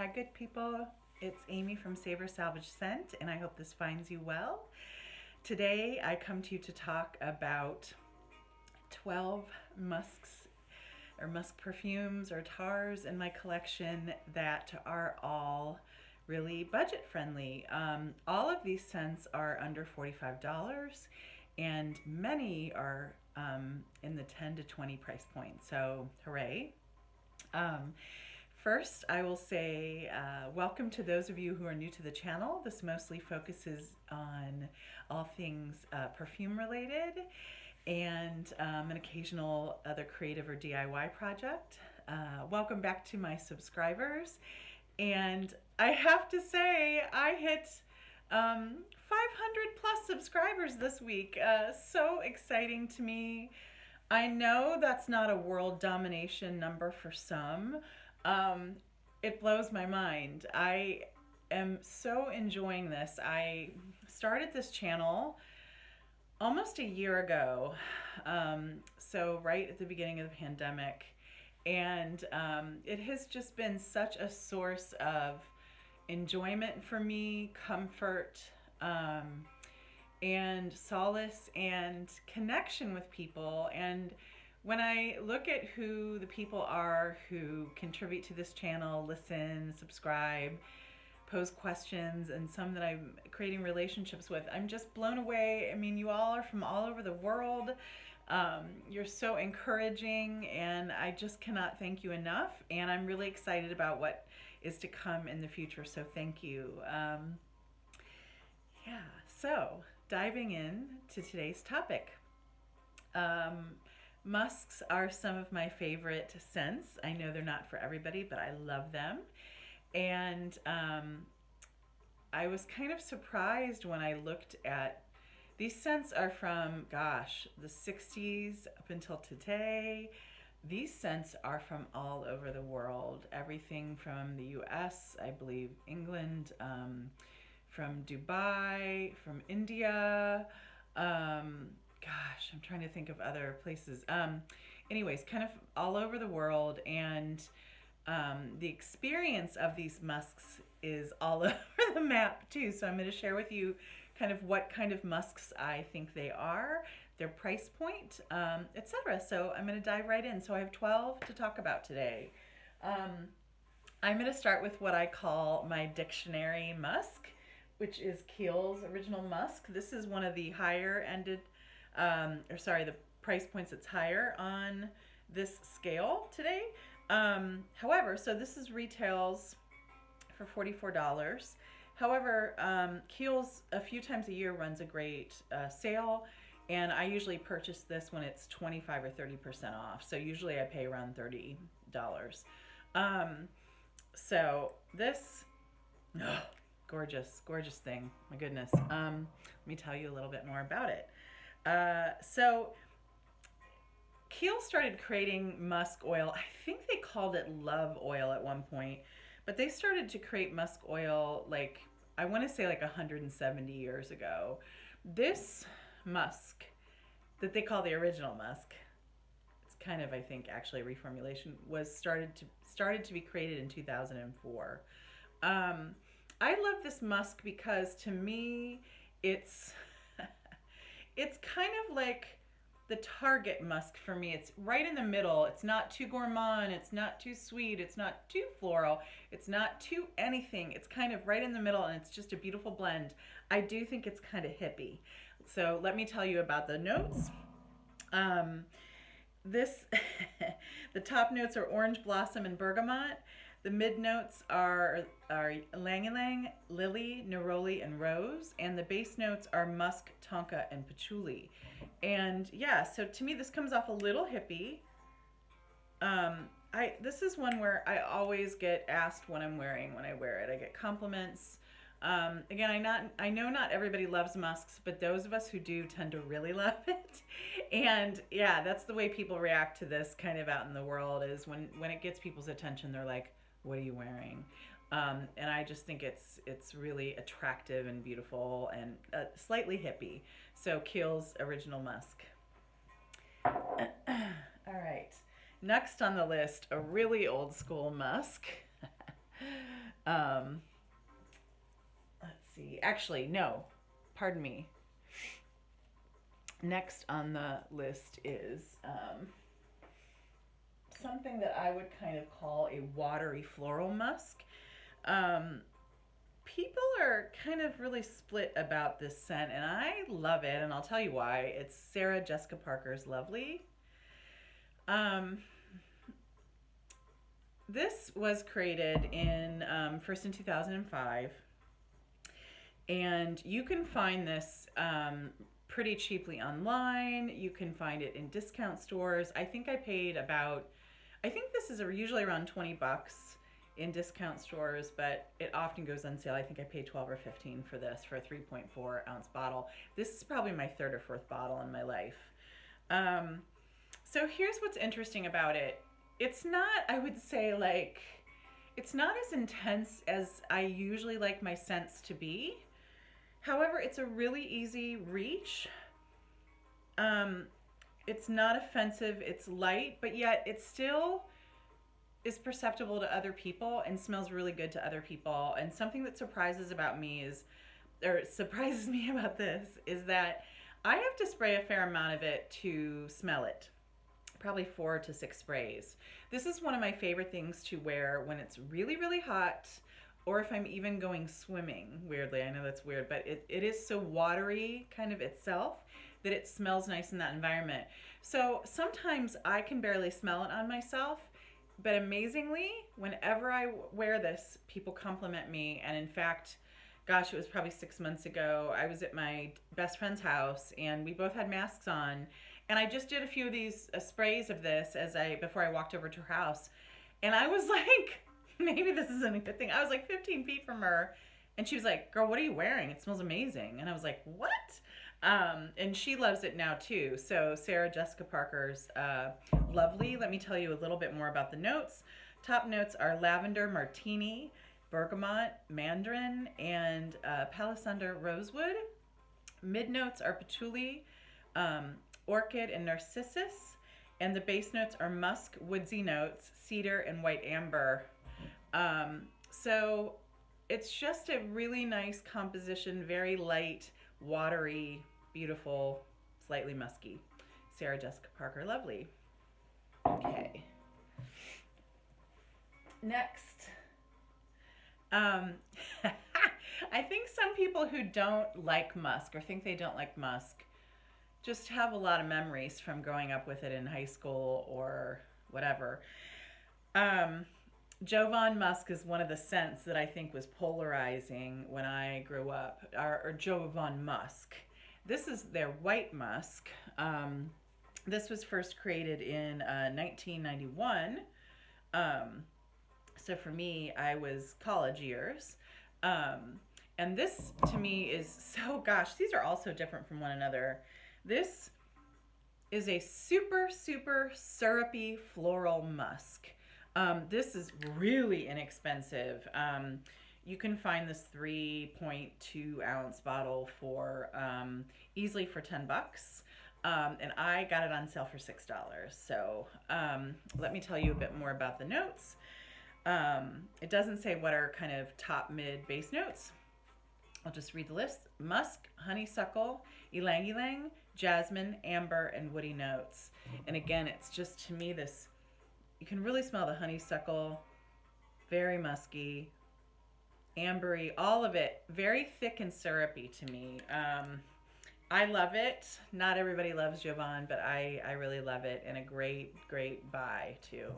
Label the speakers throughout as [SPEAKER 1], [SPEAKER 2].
[SPEAKER 1] Hi, good people. It's Amy from Savor Salvage Scent, and I hope this finds you well. Today, I come to you to talk about 12 musks or musk perfumes or tars in my collection that are all really budget friendly. All of these scents are under $45, and many are in the 10 to 20 price point. So, hooray! Um, First, I will say welcome to those of you who are new to the channel. This mostly focuses on all things perfume related and an occasional other creative or DIY project. Welcome back to my subscribers. And I have to say, I hit 500 plus subscribers this week. So exciting to me. I know that's not a world domination number for some. Um, it blows my mind. I am so enjoying this. I started this channel almost a year ago, so right at the beginning of the pandemic, and it has just been such a source of enjoyment for me, comfort, and solace and connection with people. And when I look at who the people are who contribute to this channel, listen, subscribe, pose questions, and some that I'm creating relationships with, I'm just blown away. I mean, you all are from all over the world. You're so encouraging, and I just cannot thank you enough. And I'm really excited about what is to come in the future, so thank you. So diving in to today's topic. Musks are some of my favorite scents. I know they're not for everybody, but I love them. And I was kind of surprised when I looked at these scents are from, gosh, the 60s up until today. These scents are from all over the world. Everything from the US, I believe England, from Dubai, from India. Gosh, I'm trying to think of other places. Anyways, kind of all over the world, and the experience of these musks is all over the map too. So I'm going to share with you kind of what kind of musks I think they are, their price point, etc. So I'm going to dive right in. So I have 12 to talk about today. I'm going to start with what I call my dictionary musk, which is Kiehl's Original Musk. This is one of the higher ended, the price points that's higher on this scale today. However, so this is retails for $44. However, Kiehl's a few times a year runs a great sale, and I usually purchase this when it's 25 or 30% off. So usually I pay around $30. So this, oh, gorgeous, gorgeous thing. My goodness. Let me tell you a little bit more about it. So Kiehl started creating musk oil. I think they called it love oil at one point, but they started to create musk oil like, I want to say like 170 years ago. This musk that they call the original musk, it's kind of, I think, actually a reformulation, was started to be created in 2004. I love this musk because to me it's it's kind of like the target musk for me. It's right in the middle. It's not too gourmand, it's not too sweet, it's not too floral, it's not too anything. It's kind of right in the middle, and it's just a beautiful blend. I do think it's kind of hippie. So let me tell you about the notes. This the top notes are orange blossom and bergamot. The mid notes are ylang ylang, lily, neroli, and rose, and the base notes are musk, tonka, and patchouli. And yeah, so to me this comes off a little hippie. This is one where I always get asked what I'm wearing when I wear it. I get compliments. Again, I know not everybody loves musks, but those of us who do tend to really love it. And yeah, that's the way people react to this kind of out in the world, is when it gets people's attention, they're like, what are you wearing? And I just think it's really attractive and beautiful and slightly hippie. So Kiehl's Original Musk. All right. Next on the list, a really old school musk. Um, let's see. Actually, no. Pardon me. Next on the list is something that I would kind of call a watery floral musk. People are kind of really split about this scent, and I love it, and I'll tell you why. It's Sarah Jessica Parker's Lovely. This was created in first in 2005, and you can find this pretty cheaply online. You can find it in discount stores. I think this is usually around 20 bucks in discount stores, but it often goes on sale. I think I paid 12 or 15 for this for a 3.4 ounce bottle. This is probably my third or fourth bottle in my life. So here's what's interesting about it. It's not, I would say, like, it's not as intense as I usually like my scents to be. However, it's a really easy reach. It's not offensive, it's light, but yet it still is perceptible to other people and smells really good to other people. And something that surprises me about this is that I have to spray a fair amount of it to smell it. Probably 4 to 6 sprays. This is one of my favorite things to wear when it's really, really hot, or if I'm even going swimming. Weirdly, I know that's weird, but it is so watery kind of itself that it smells nice in that environment. So sometimes I can barely smell it on myself, but amazingly, whenever I wear this, people compliment me. And in fact, gosh, it was probably 6 months ago, I was at my best friend's house and we both had masks on. And I just did a few of these sprays of this before I walked over to her house. And I was like, maybe this isn't a good thing. I was like 15 feet from her and she was like, girl, what are you wearing? It smells amazing. And I was like, what? And she loves it now too. So Sarah Jessica Parker's Lovely. Let me tell you a little bit more about the notes. Top notes are lavender martini, bergamot, mandarin, and palisander rosewood. Mid notes are patchouli, orchid, and narcissus. And the base notes are musk, woodsy notes, cedar, and white amber. So it's just a really nice composition, very light, watery, beautiful, slightly musky. Sarah Jessica Parker Lovely. Okay. Next. I think some people who don't like musk or think they don't like musk just have a lot of memories from growing up with it in high school or whatever. Jovan musk is one of the scents that I think was polarizing when I grew up, or Jovan musk. This is their white musk. This was first created in 1991. So for me, I was college years. And this to me is so, gosh, these are all so different from one another. This is a super, super syrupy floral musk. This is really inexpensive. You can find this 3.2 ounce bottle for easily for 10 bucks. And I got it on sale for $6. So let me tell you a bit more about the notes. It doesn't say what are kind of top, mid, base notes. I'll just read the list. Musk, honeysuckle, ylang ylang, jasmine, amber, and woody notes. And again, it's just, to me, this, you can really smell the honeysuckle, very musky, ambery, all of it, very thick and syrupy to me. I love it. Not everybody loves Jovan, but I really love it, and a great, great buy too.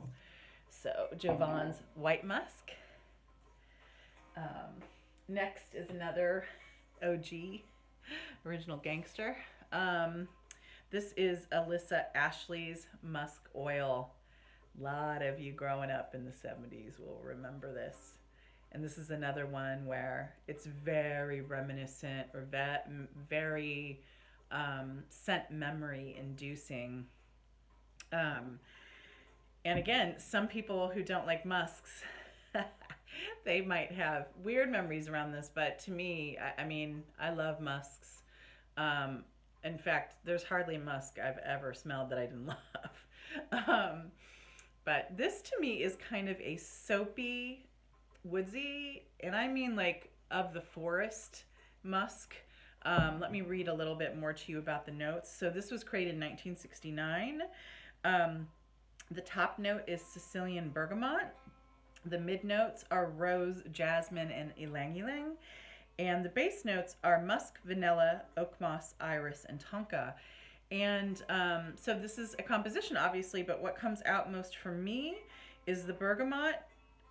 [SPEAKER 1] So Jovan's white musk. Next is another OG, original gangster. This is Alyssa Ashley's Musk Oil. A lot of you growing up in the 70s will remember this. And this is another one where it's very reminiscent or very scent memory inducing. And again, some people who don't like musks, they might have weird memories around this, but to me, I mean, I love musks. In fact, there's hardly a musk I've ever smelled that I didn't love. But this to me is kind of a soapy, woodsy, and I mean like of the forest musk. Let me read a little bit more to you about the notes. So this was created in 1969. Um, the top note is Sicilian bergamot. The mid notes are rose, jasmine, and ylang ylang. And the base notes are musk, vanilla, oak moss, iris, and tonka. And so this is a composition, obviously, but what comes out most for me is the bergamot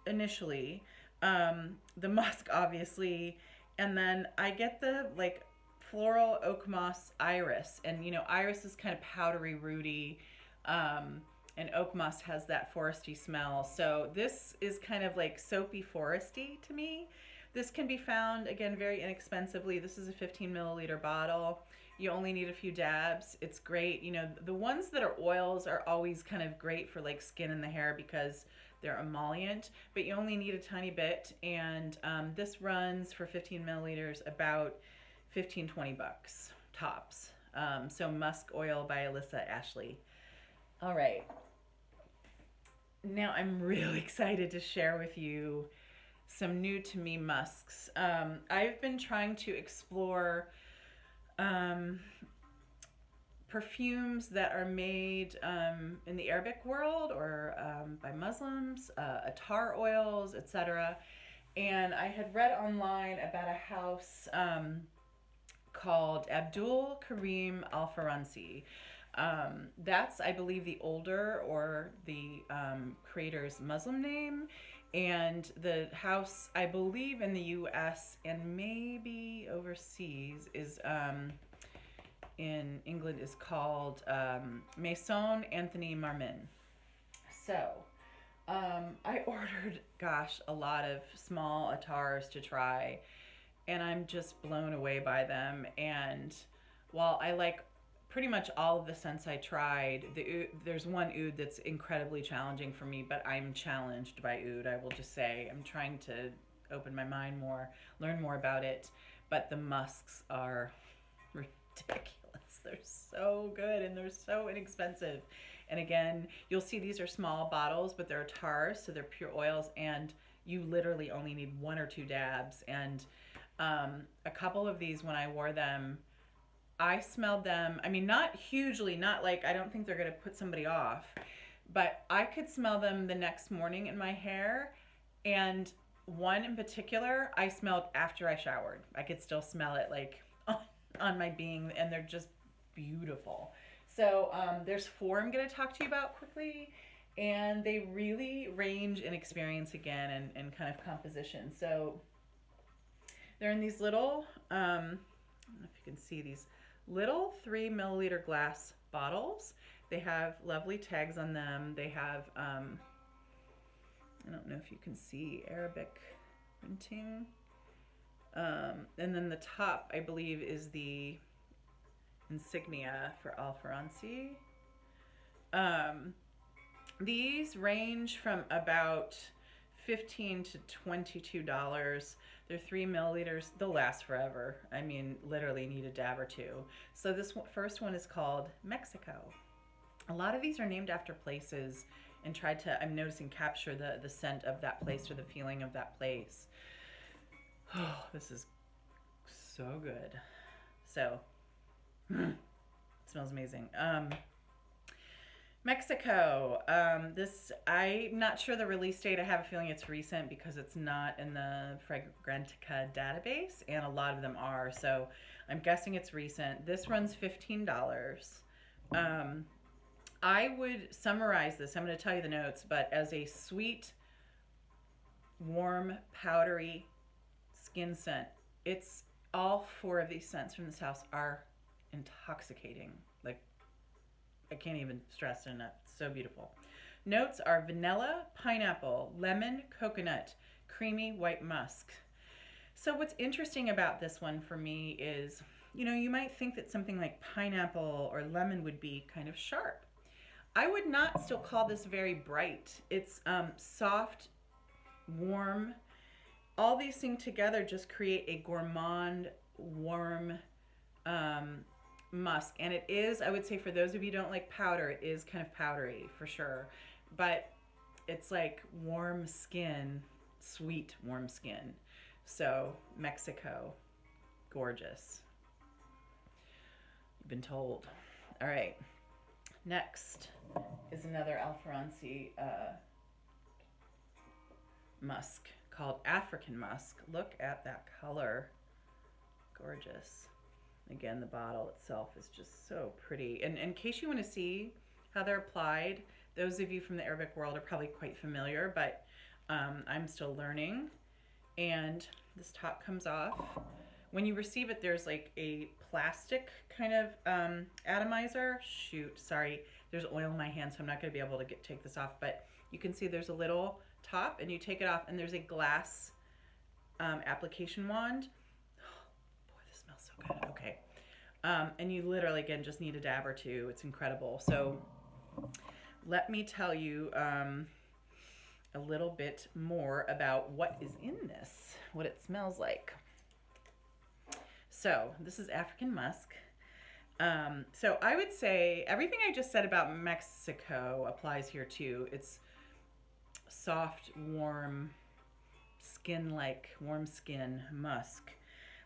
[SPEAKER 1] initially, the musk, obviously, and then I get the like floral oak moss iris. And, iris is kind of powdery, rooty, and oak moss has that foresty smell. So this is kind of like soapy foresty to me. This can be found, again, very inexpensively. This is a 15 milliliter bottle. You only need a few dabs. It's great. The ones that are oils are always kind of great for like skin and the hair because they're emollient, but you only need a tiny bit. And this runs for 15 milliliters about $15-20 tops. So Musk Oil by Alyssa Ashley. All right. Now I'm really excited to share with you some new to me musks. I've been trying to explore perfumes that are made in the Arabic world or by Muslims, attar oils, etc. And I had read online about a house called Abdul Karim Al Faransi. That's, I believe, the older or the creator's Muslim name. And the house, I believe, in the U.S. and maybe overseas is in England is called Maison Anthony Marmin. So I ordered, a lot of small attars to try, and I'm just blown away by them. And while I like pretty much all of the scents I tried, there's one oud that's incredibly challenging for me, but I'm challenged by oud, I will just say. I'm trying to open my mind more, learn more about it, but the musks are ridiculous. They're so good and they're so inexpensive. And again, you'll see these are small bottles, but they're attars, so they're pure oils, and you literally only need 1 or 2 dabs. And a couple of these, when I wore them, I smelled them, not hugely, not like, I don't think they're going to put somebody off, but I could smell them the next morning in my hair. And one in particular, I smelled after I showered. I could still smell it like on my being, and they're just beautiful. So there's 4 I'm going to talk to you about quickly, and they really range in experience again and kind of composition. So they're in these little, I don't know if you can see these little 3 milliliter glass bottles. They have lovely tags on them. They have, I don't know if you can see, Arabic printing. And then the top, I believe, is the insignia for Al Faransi. These range from about $15 to $22. They're 3 milliliters. They'll last forever. Literally need a dab or 2. So this first one is called Mexico. A lot of these are named after places and tried to, I'm noticing, capture the scent of that place or the feeling of that place. Oh, this is so good. So, it smells amazing. Mexico. I'm not sure the release date. I have a feeling it's recent because it's not in the Fragrantica database, and a lot of them are. So I'm guessing it's recent. This runs $15. I would summarize this. I'm going to tell you the notes, but as a sweet, warm, powdery skin scent. It's all 4 of these scents from this house are intoxicating. Like, I can't even stress it enough. It's so beautiful. Notes are vanilla, pineapple, lemon, coconut, creamy white musk. So what's interesting about this one for me is, you might think that something like pineapple or lemon would be kind of sharp. I would not still call this very bright. It's soft, warm. All these things together just create a gourmand, warm musk. And it is, I would say, for those of you who don't like powder, it is kind of powdery for sure. But it's like warm skin sweet, warm skin. So Mexico, gorgeous. You've been told. All right. Next is another Faransi musk called African musk. Look at that color. Gorgeous. Again, the bottle itself is just so pretty. And in case you want to see how they're applied, those of you from the Arabic world are probably quite familiar, but I'm still learning. And this top comes off. When you receive it, there's like a plastic kind of atomizer. Shoot, sorry. There's oil in my hand, so I'm not going to be able to take this off. But you can see there's a little top, and you take it off, and there's a glass application wand. Oh, boy, this smells so good. Okay. And you literally, again, just need a dab or two. It's incredible. So let me tell you a little bit more about what is in this, what it smells like. So this is African musk. So I would say everything I just said about Mexico applies here too. It's soft, warm, skin-like, warm skin musk.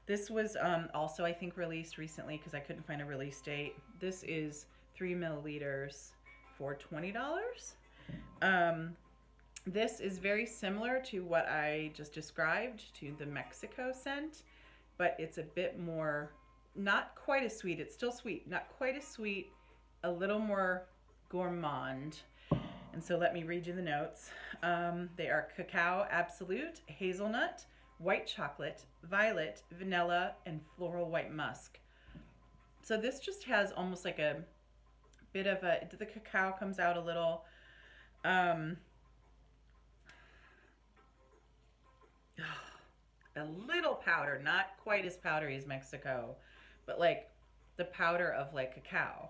[SPEAKER 1] This was also, I think, released recently because I couldn't find a release date. This is 3 milliliters for $20. This is very similar to what I just described, to the Mexico scent, but it's a bit more, not quite as sweet. It's still sweet, not quite as sweet, a little more gourmand. And so let me read you the notes. They are cacao absolute, hazelnut, white chocolate, violet, vanilla, and floral white musk. So this just has almost like a bit of a, the cacao comes out a little, a little powder, not quite as powdery as Mexico, but like the powder of like cacao.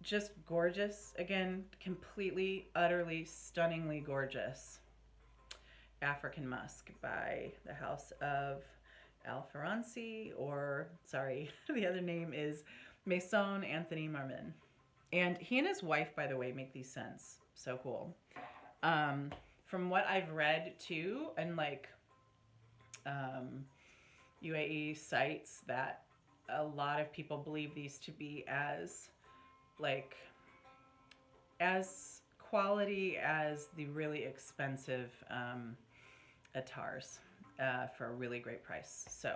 [SPEAKER 1] Just gorgeous. Again, completely, utterly, stunningly gorgeous. African musk by the house of Faransi, or sorry, the other name is Maison Anthony Marmin. And he and his wife, by the way, make these scents. So cool. From what I've read too, and like UAE sites, that a lot of people believe these to be as like as quality as the really expensive Attars for a really great price. So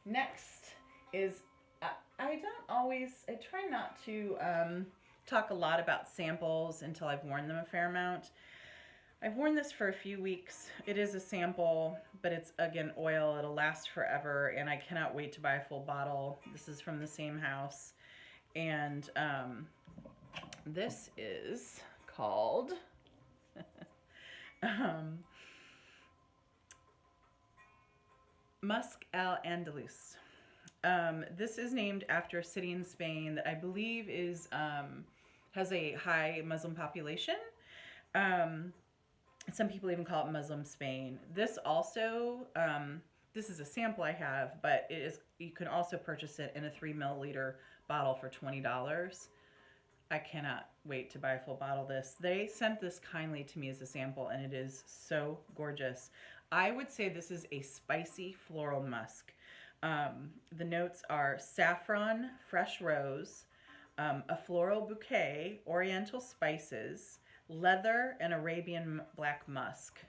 [SPEAKER 1] next is I try not to talk a lot about samples until I've worn them a fair amount. I've worn this for a few weeks. It is a sample, but it's, again, oil. It'll last forever, and I cannot wait to buy a full bottle. This is from the same house. And this is called Musk Andalus. This is named after a city in Spain that I believe is has a high Muslim population. Some people even call it Muslim Spain. This also, this is a sample I have, but it is, you can also purchase it in a 3 milliliter bottle for $20. I cannot wait to buy a full bottle of this. They sent this kindly to me as a sample, and it is so gorgeous. I would say this is a spicy floral musk. The notes are saffron, fresh rose, a floral bouquet, oriental spices, leather, and Arabian black musk.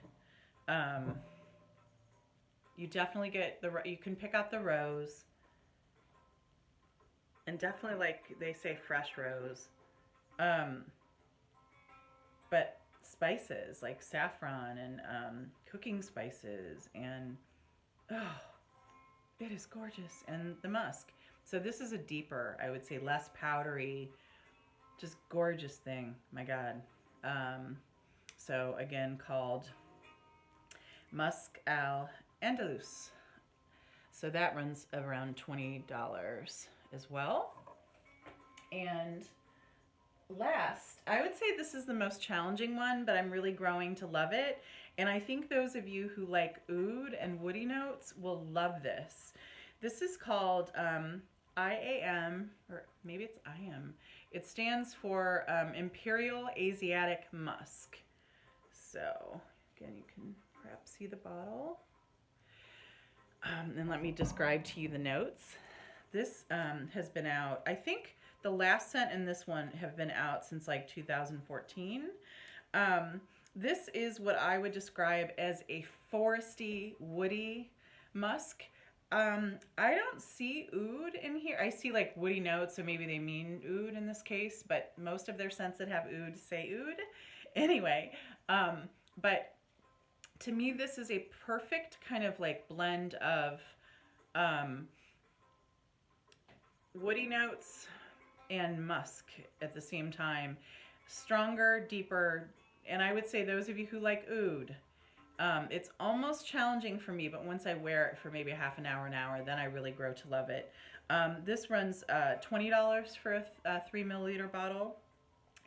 [SPEAKER 1] You definitely get you can pick out the rose, and definitely, like they say, fresh rose. But spices like saffron and cooking spices, and oh, it is gorgeous. And the musk. So this is a deeper, I would say, less powdery, just gorgeous thing. My God. So again, called Musk Andalus. So that runs around $20 as well. And last, I would say this is the most challenging one, but I'm really growing to love it. And I think those of you who like oud and woody notes will love this. This is called IAM, or maybe it's IM. It stands for Imperial Asiatic Musk. So again, you can perhaps see the bottle. And let me describe to you the notes. This has been out, I think the last scent and this one have been out since like 2014. This is what I would describe as a foresty, woody musk. I don't see oud in here. I see like woody notes, so maybe they mean oud in this case, but most of their scents that have oud say oud. Anyway, but to me, this is a perfect kind of like blend of woody notes and musk at the same time. Stronger, deeper, and I would say those of you who like oud, it's almost challenging for me, but once I wear it for maybe half an hour, then I really grow to love it. This runs $20 for a 3 milliliter bottle,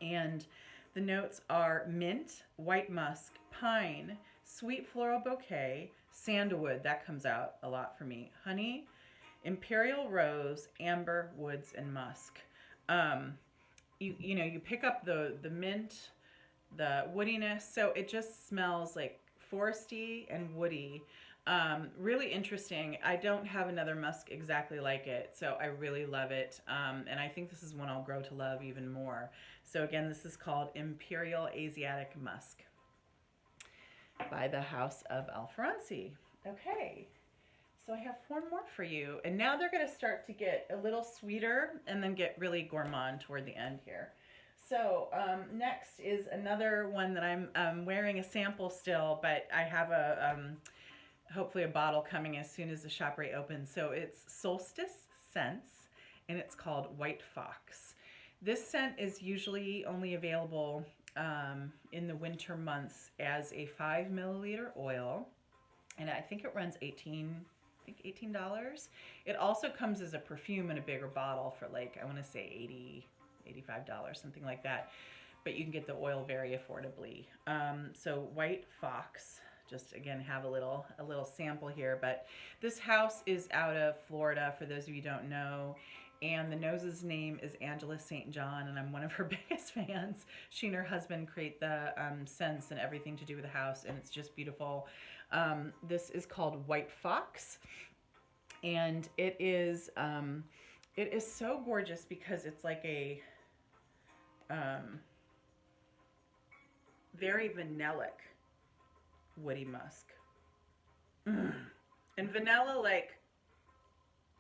[SPEAKER 1] and the notes are mint, white musk, pine, sweet floral bouquet, sandalwood, that comes out a lot for me, honey, imperial rose, amber, woods, and musk. You pick up the mint, the woodiness, so it just smells like foresty and woody. Really interesting. I don't have another musk exactly like it, so I really love it. And I think this is one I'll grow to love even more. So again, this is called Imperial Asiatic Musk by the House of Faransi. Okay, so I have 4 more for you. And now they're going to start to get a little sweeter and then get really gourmand toward the end here. So next is another one that I'm wearing a sample still, but I have hopefully a bottle coming as soon as the shop reopens. So it's Solstice Scents, and it's called White Fox. This scent is usually only available in the winter months as a 5 milliliter oil, and I think it runs $18. It also comes as a perfume in a bigger bottle for like, I want to say $85, something like that. But you can get the oil very affordably. So White Fox, just again have a little sample here. But this house is out of Florida, for those of you who don't know. And the nose's name is Andalus St. John, and I'm one of her biggest fans. She and her husband create the scents and everything to do with the house, and it's just beautiful. This is called White Fox, and it is so gorgeous because it's like a very vanillic woody musk. And vanilla, like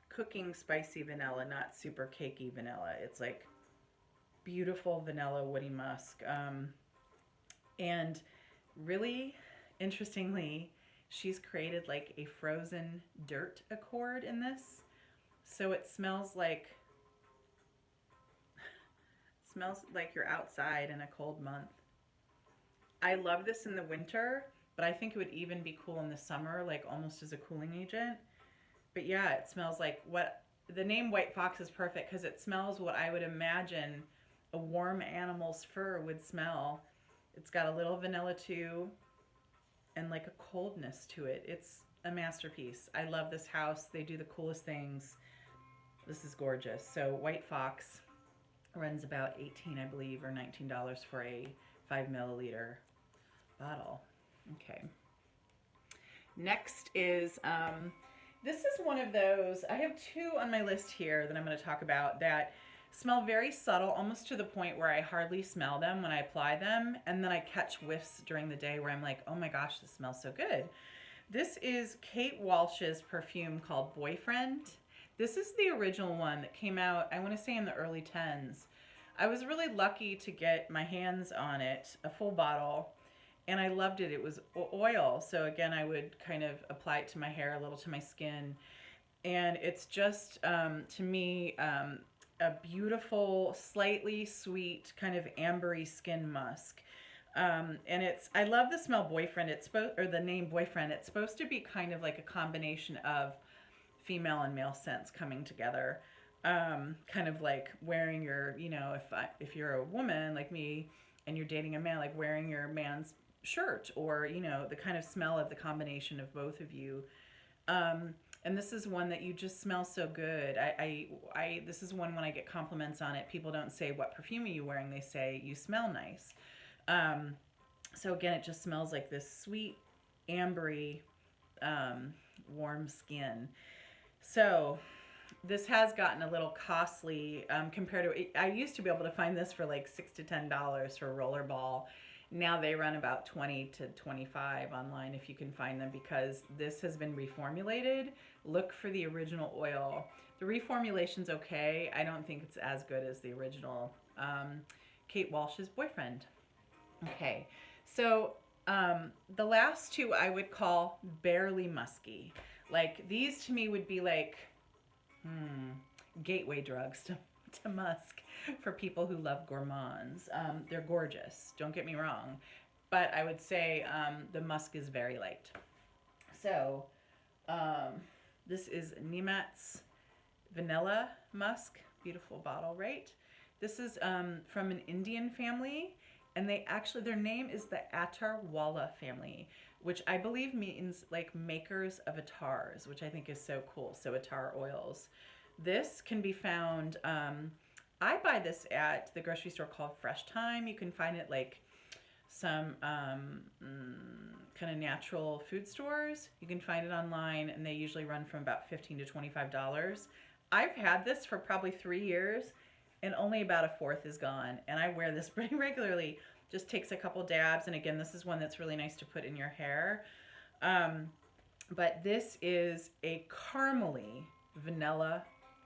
[SPEAKER 1] cooking spicy vanilla, not super cakey vanilla. It's like beautiful vanilla woody musk. And really interestingly, she's created like a frozen dirt accord in this. So it smells like you're outside in a cold month. I love this in the winter, but I think it would even be cool in the summer, like almost as a cooling agent. But yeah, it smells like what the name White Fox is perfect because it smells what I would imagine a warm animal's fur would smell. It's got a little vanilla too, and like a coldness to it. It's a masterpiece. I love this house. They do the coolest things. This is gorgeous. So White Fox runs about $18, I believe, or $19 for a 5 milliliter bottle. Okay. Next is, this is one of those, I have 2 on my list here that I'm going to talk about that smell very subtle, almost to the point where I hardly smell them when I apply them, and then I catch whiffs during the day where I'm like, oh my gosh, this smells so good. This is Kate Walsh's perfume called Boyfriend. This is the original one that came out, I want to say in the early 10s. I was really lucky to get my hands on it, a full bottle, and I loved it. It was oil, so again, I would kind of apply it to my hair, a little to my skin, and it's just, to me, a beautiful, slightly sweet, kind of ambery skin musk. And I love the smell Boyfriend. Or the name Boyfriend. It's supposed to be kind of like a combination of female and male scents coming together. Kind of like wearing your, if you're a woman like me and you're dating a man, like wearing your man's shirt, or, the kind of smell of the combination of both of you. And this is one that you just smell so good. This is one when I get compliments on it, people don't say, what perfume are you wearing? They say, you smell nice. So again, it just smells like this sweet, ambery, warm skin. So this has gotten a little costly compared to. I used to be able to find this for like $6 to $10 for a rollerball. Now they run about 20 to 25 online if you can find them, because this has been reformulated. Look for the original oil. The reformulation's okay. I don't think it's as good as the original. Kate Walsh's boyfriend. Okay, so the last two I would call barely musky. Like these to me would be like gateway drugs to musk for people who love gourmands. They're gorgeous, don't get me wrong, but I would say the musk is very light. So this is Nemat's Vanilla Musk. Beautiful bottle, right? This is from an Indian family, and their name is the Attar family, which I believe means like makers of attars, which I think is so cool. So attar oils. This can be found, I buy this at the grocery store called Fresh Time. You can find it like some kind of natural food stores. You can find it online, and they usually run from about $15 to $25. I've had this for probably 3 years, and only about a fourth is gone. And I wear this pretty regularly. Just takes a couple dabs. And again, this is one that's really nice to put in your hair. But this is a caramely vanilla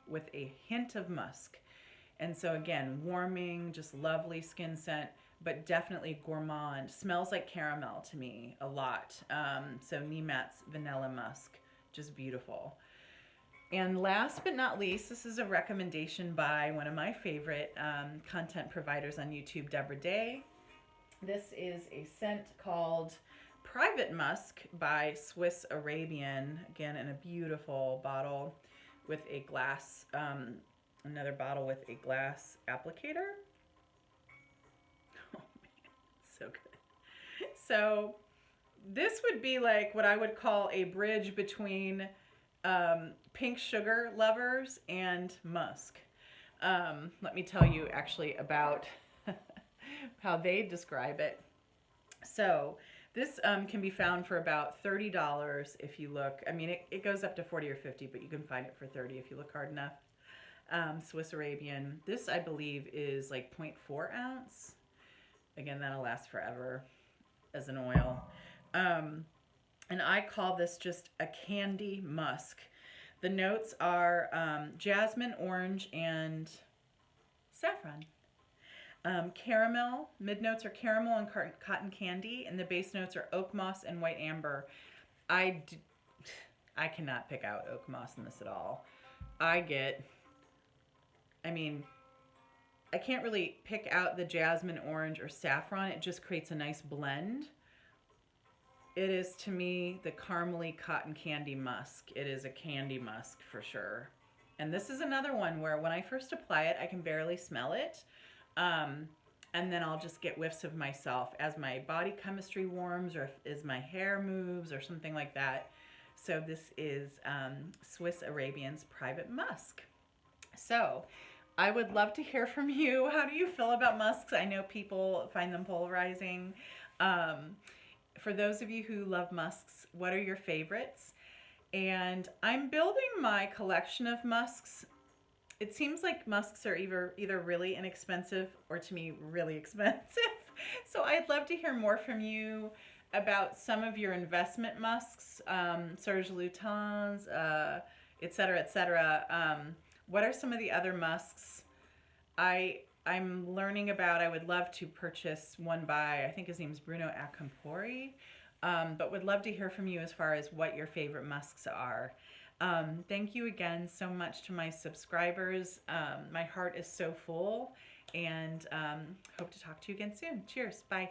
[SPEAKER 1] with a hint of musk. And so again, warming, just lovely skin scent, but definitely gourmand. Smells like caramel to me a lot. So Nemat's Vanilla Musk, just beautiful. And last but not least, this is a recommendation by one of my favorite content providers on YouTube, Deborah Day. This is a scent called Private Musk by Swiss Arabian, again in a beautiful bottle with a glass, another bottle with a glass applicator. Oh man, it's so good. So this would be like what I would call a bridge between pink sugar lovers and musk. Let me tell you actually about how they describe it. So this can be found for about $30 if you look. I mean, it goes up to 40 or 50, but you can find it for 30 if you look hard enough. Swiss Arabian. This, I believe, is like 0.4 ounce. Again, that'll last forever as an oil. And I call this just a candy musk. The notes are jasmine, orange, and saffron. Caramel, mid notes are caramel and cotton candy, and the base notes are oak moss and white amber. I cannot pick out oak moss in this at all. I can't really pick out the jasmine, orange, or saffron. It just creates a nice blend. It is, to me, the caramely cotton candy musk. It is a candy musk for sure. And this is another one where when I first apply it, I can barely smell it. And then I'll just get whiffs of myself as my body chemistry warms, or as my hair moves or something like that. So this is Swiss Arabian's Private Musk. So I would love to hear from you. How do you feel about musks? I know people find them polarizing. For those of you who love musks, what are your favorites? And I'm building my collection of musks. It seems like musks are either really inexpensive or, to me, really expensive. So I'd love to hear more from you about some of your investment musks, Serge Lutens, et cetera, et cetera. What are some of the other musks I'm learning about? I would love to purchase one by, I think his name's Bruno Accampori, but would love to hear from you as far as what your favorite musks are. Thank you again so much to my subscribers. My heart is so full, and hope to talk to you again soon. Cheers. Bye.